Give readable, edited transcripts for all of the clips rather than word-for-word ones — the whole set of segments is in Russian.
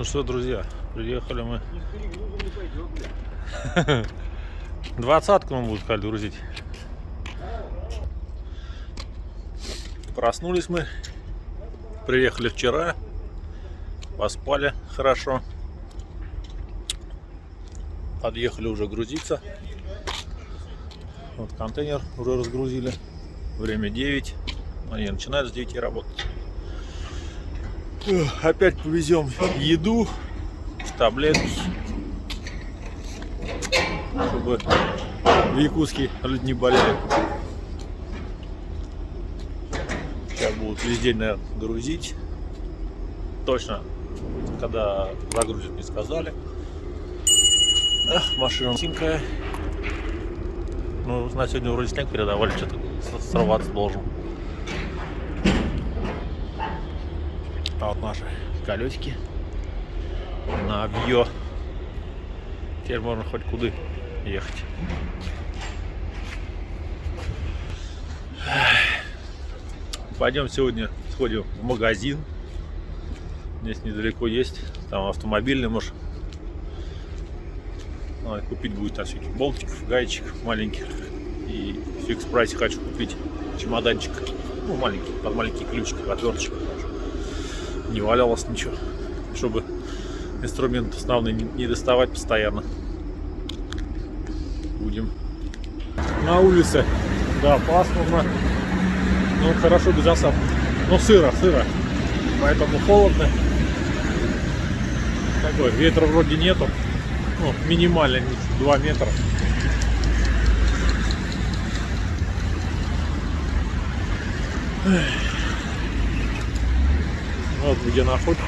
Ну что, друзья, приехали мы. 20-ку нам будут грузить. Проснулись мы. Приехали вчера. Поспали хорошо. Подъехали уже грузиться. Вот контейнер уже разгрузили. Время 9. Они начинают с 9 работать. Опять повезем еду, таблетки, чтобы в Якутске люди не болели. Сейчас будут весь день, наверное, грузить. Точно, когда загрузят, не сказали. Машина синькая. Ну, на сегодня вроде снег передавали, что-то сорваться должен. А вот наши колесики на объё. Теперь можно хоть куда ехать. Пойдем сегодня сходим в магазин. Здесь недалеко есть. Там автомобильный, может. Надо купить будет там всяких болтиков, гаечек маленьких. И в фикс-прайсе хочу купить чемоданчик. Ну, маленький, под маленький ключик, отверточек. Не валялось ничего, чтобы инструмент основной не доставать постоянно. Будем на улице. Да, пасмурно. Ну, хорошо без осадков. Но сыро. Поэтому холодно. Такой, ветра вроде нету. Ну, минимально 2 метра. Вот где находится.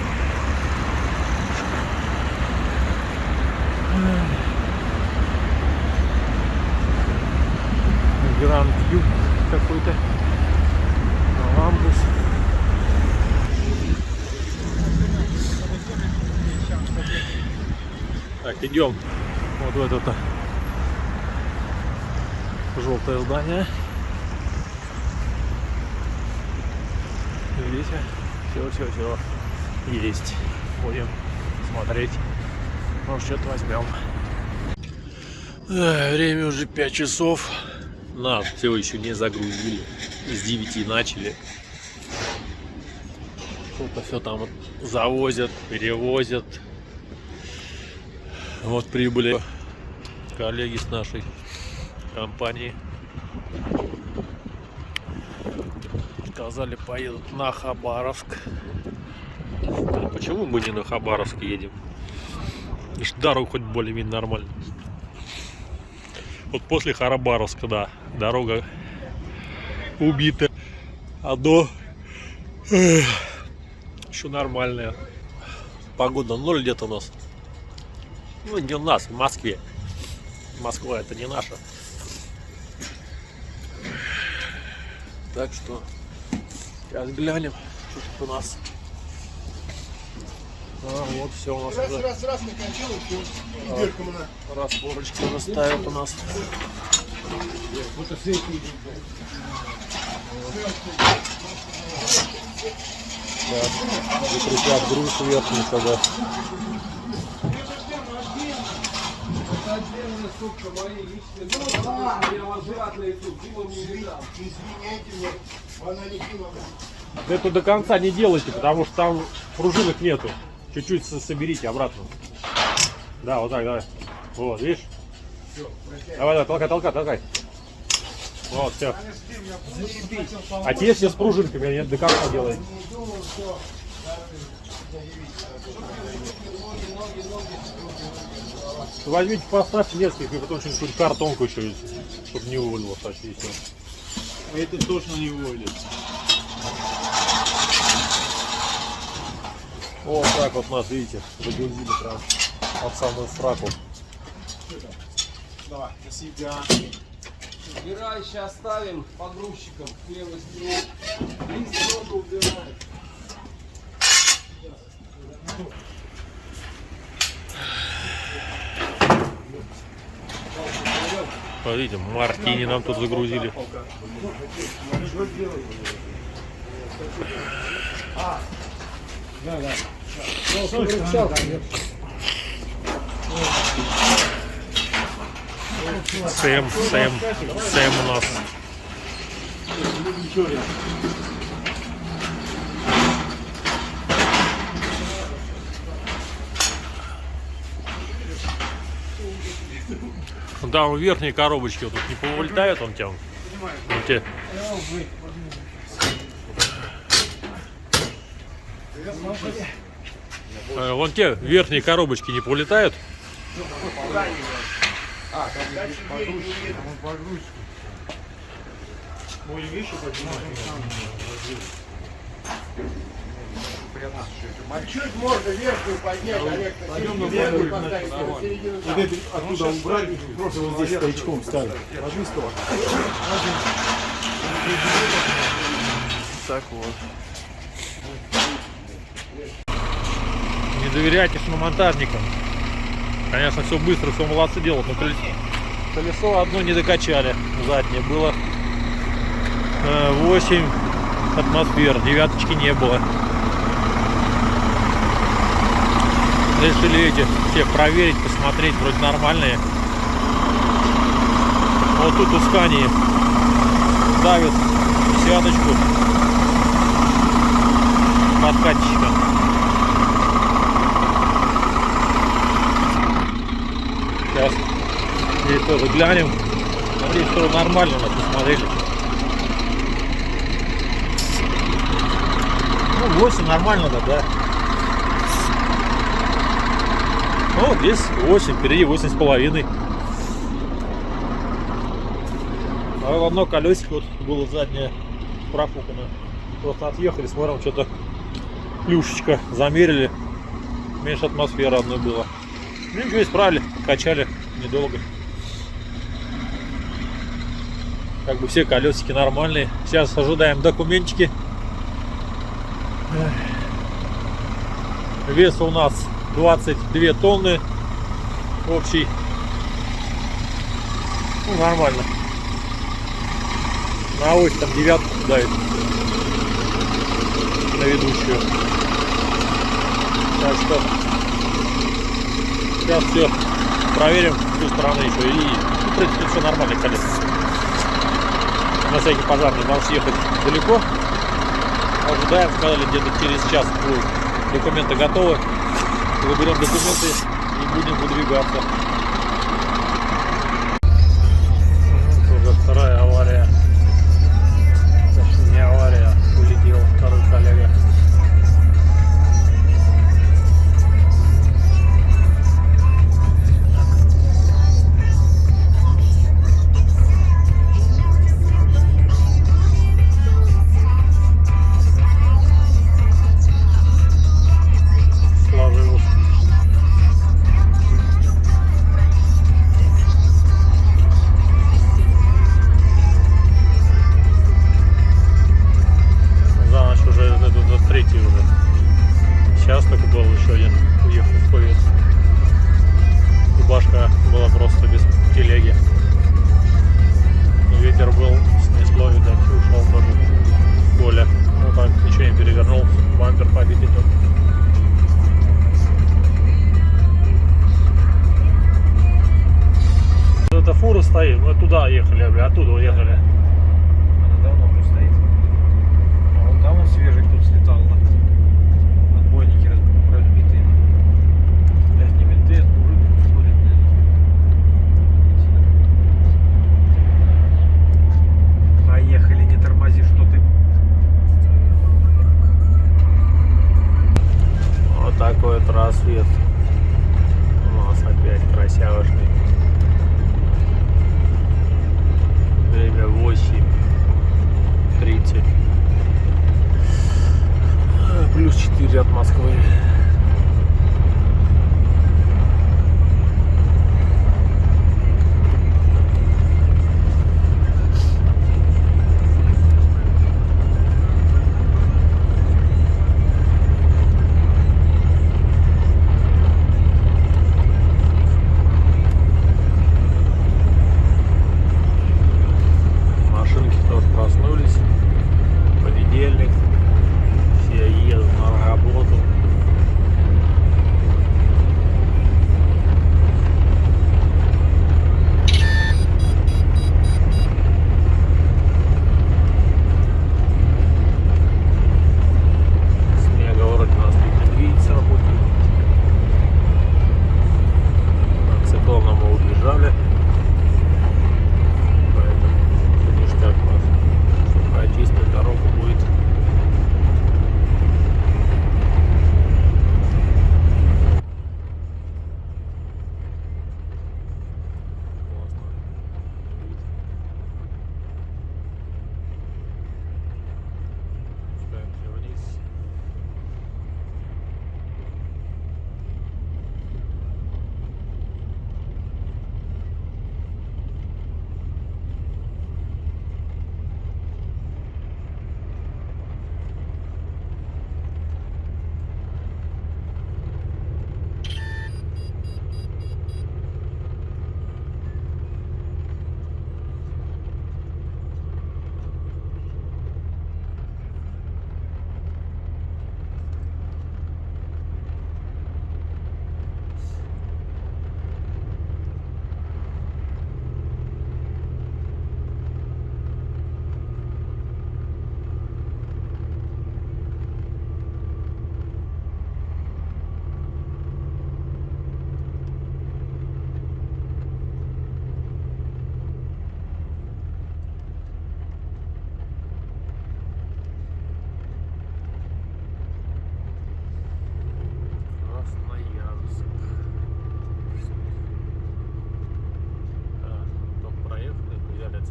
Гранд Юг какой-то. Ламбус. Так, идем вот в это желтое здание. Видите? Все есть. Будем смотреть. Может, что-то возьмем. Время уже 5 часов. Нас все еще не загрузили. С 9 начали. Что-то все там завозят, перевозят. Вот прибыли коллеги с нашей компании. Сказали, поедут на Хабаровск. А почему мы не на Хабаровск едем? Дорога хоть более-менее нормально. Вот после Хабаровска, да, дорога убита. А до еще нормальная. Погода 0 где-то у нас. Ну, не у нас, в Москве. Москва это не наша. Так что сейчас глянем, что тут у нас. Вот все у нас уже. Раз накончил, Растворочки уже ставят у нас. Закрепят груз верхний тогда. Это до конца не делайте, потому что там пружинок нету. Чуть-чуть соберите обратно. Да, вот так, давай. Вот, видишь? Давай, толкай. Вот, все. А те все с пружинками, нет, до конца делаете. Возьмите, поставьте несколько, и потом что-нибудь картонку еще, чтобы не вывалило почти все. Это точно не вывалит. Вот так вот нас, видите, загрузили прям от самого фраку. Давай, до себя. Убирай, сейчас ставим погрузчиком к левой стене. Лист много убирает. Смотрите, мартини нам тут загрузили. Да. Сэм у нас. Да, он верхние коробочки вот тут не повылетает, он тем. Вот те. Вон те верхние коробочки не повылетают. Чуть можно верхнюю поднять, Олег. Вот это оттуда убрать, просто вот здесь стоячком ставить. Ложи стол. Так вот. Не доверяйте шиномонтажникам. Конечно, все быстро, все молодцы делают, но колесо одно не докачали. Заднее было 8 атмосфер, девяточки не было. Решили эти все проверить, посмотреть, вроде нормальные. Вот тут у Скании давит десяточку подкатчика. Сейчас здесь тоже глянем. Здесь тоже нормально у нас, посмотрели. Ну, 8 нормально, да. Ну, здесь 8, впереди 8,5. А вот одно колесико вот было заднее профукано. Просто отъехали, смотрим, что-то плюшечка замерили. Меньше атмосферы одной было. Ну, ничего, исправили, качали недолго. Как бы все колесики нормальные. Сейчас ожидаем документики. Вес у нас 22 тонны общий. Ну, нормально. На ось там девятку дает. На ведущую. Так что сейчас все проверим с той стороны еще. И в принципе все нормально, колеса. На всякий пожарный можешь ехать далеко. Ожидаем, сказали, где-то через час будут документы готовы. Выберем документы и будем выдвигаться. Уже вторая авария. Точнее, не авария, улетел второй коллега. Сейчас только был еще один, уехал в Кувейт. И башка была просто без телеги. Ветер был, снесло, видать, ушел тоже в поле. Ну так, ничего не перевернул, бампер побитый тут. Эта фура стоит, мы туда ехали, оттуда уехали. Она давно уже стоит. А вон там он свежий тут слетал. Отбойники разбитые. Блять, не менты, это мужик ходит, наверное. Поехали, не тормози, что ты. Вот такой вот рассвет. У нас опять красявошный. Время 8:30.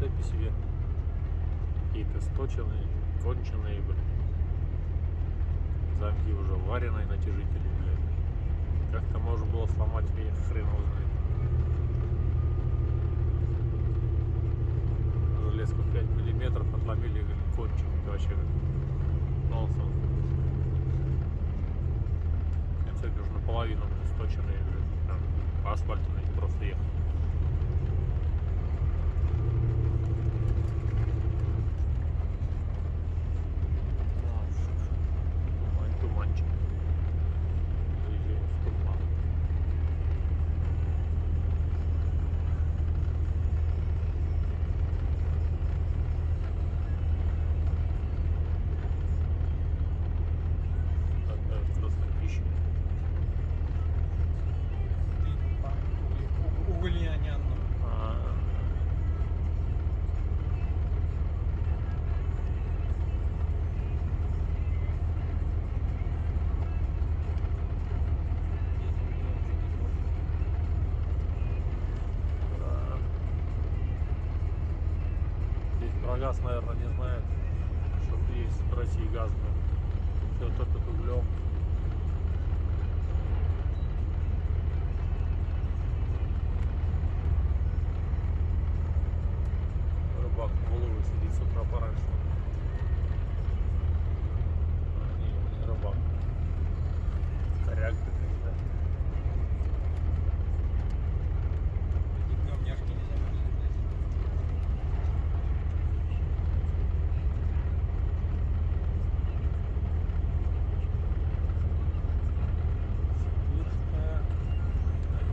цепи себе. Какие-то сточенные, конченые, блин. Замки уже вареные натяжители, блядь. Как-то можно было сломать, я хрен его знает. Железку 5 миллиметров отломили, говорит, конченый. Это вообще нонсенс. Цепи уже наполовину сточенные, блядь. Там по асфальту на них просто ехать. Туманчик. Заезжаем в туман. Такая краснопища. Угольнянян. Здесь про газ, наверное, не знает, что есть в России газ. Все только с углем. Рыбак в голову сидит с утра пораньше. Не рыбак. Коряк какой-то. Эти говняшки не замерзли, блядь. Сибирская.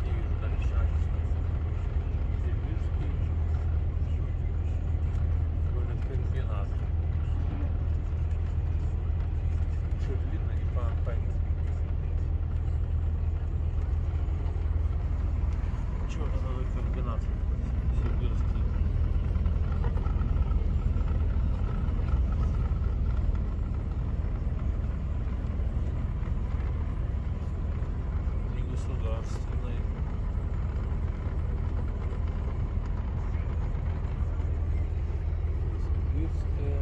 Не вижу дальше. Сибирский. Какой-то комбинат. Что видно, не понять. Что это за комбинат? Сибирский. Негосударственный. Сибирская.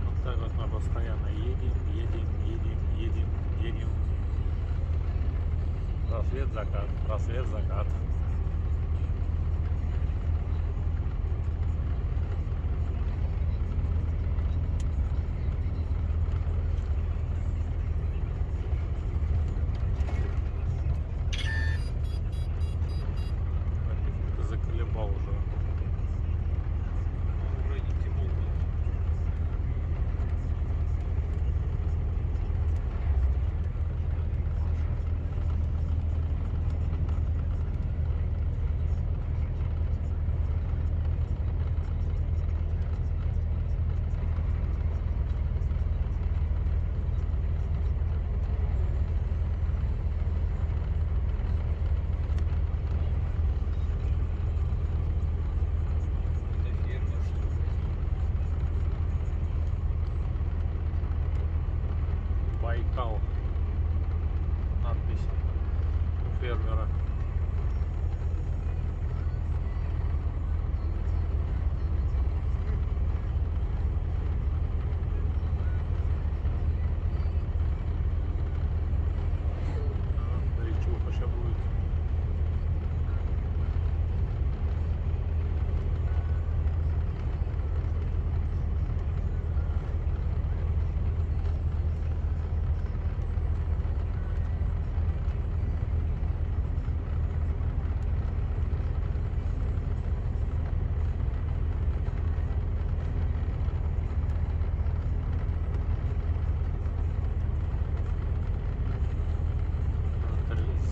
Вот так вот мы постоянно едем. Рассвет, закат. Ты заколебал уже. Уже не темно. Это фермер, что ли? Байкал. Надпись у фермера. Речуха сейчас будет.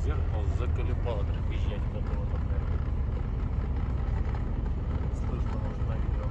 Зеркало заколебало дребезжать какого-то, блядь. Слышно, может, на видео.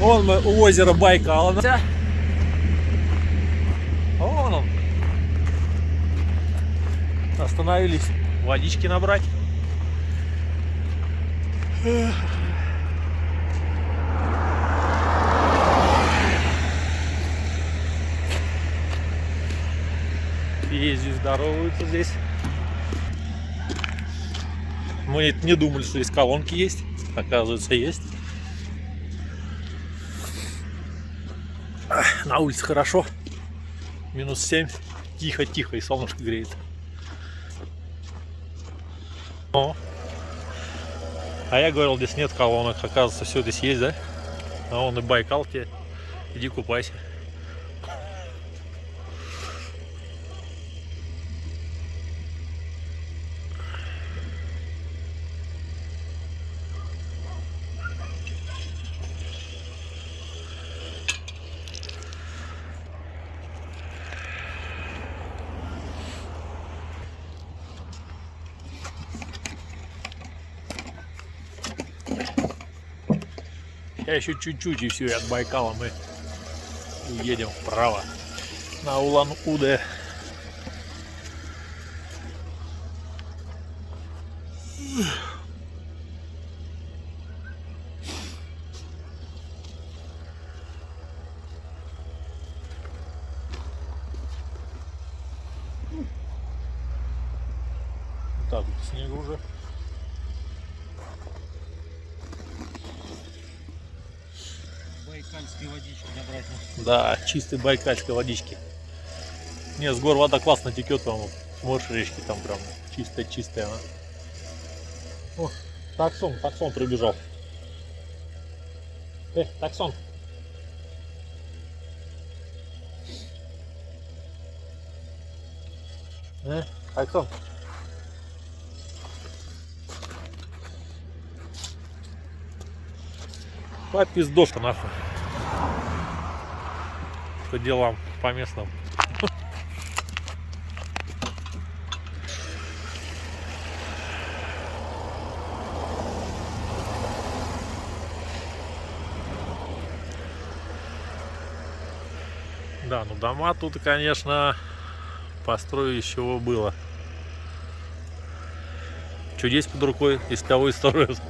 Вон мы у озера Байкала. Вон он. Остановились водички набрать. Ездят, здороваются здесь. Мы не думали, что здесь колонки есть. Оказывается, есть. На улице хорошо. Минус 7. Тихо-тихо, и солнышко греет. О. А я говорил, здесь нет колонок. Оказывается, все здесь есть, да? А вон и Байкал тебе. Иди купайся. Еще чуть-чуть, и все, и от Байкала мы уедем вправо на Улан-Удэ. Так, снега уже. Байкальской водички набрать. Да, чистой байкальской водички. Не, с гор вода классно текет, там, смотришь, речки там прям чистая-чистая она. О, таксон прибежал. Таксон. Таксон. Попиздошка нахуй. По делам, по местным. Да, ну дома тут, конечно, построить чего было. Что есть под рукой, из того и строят.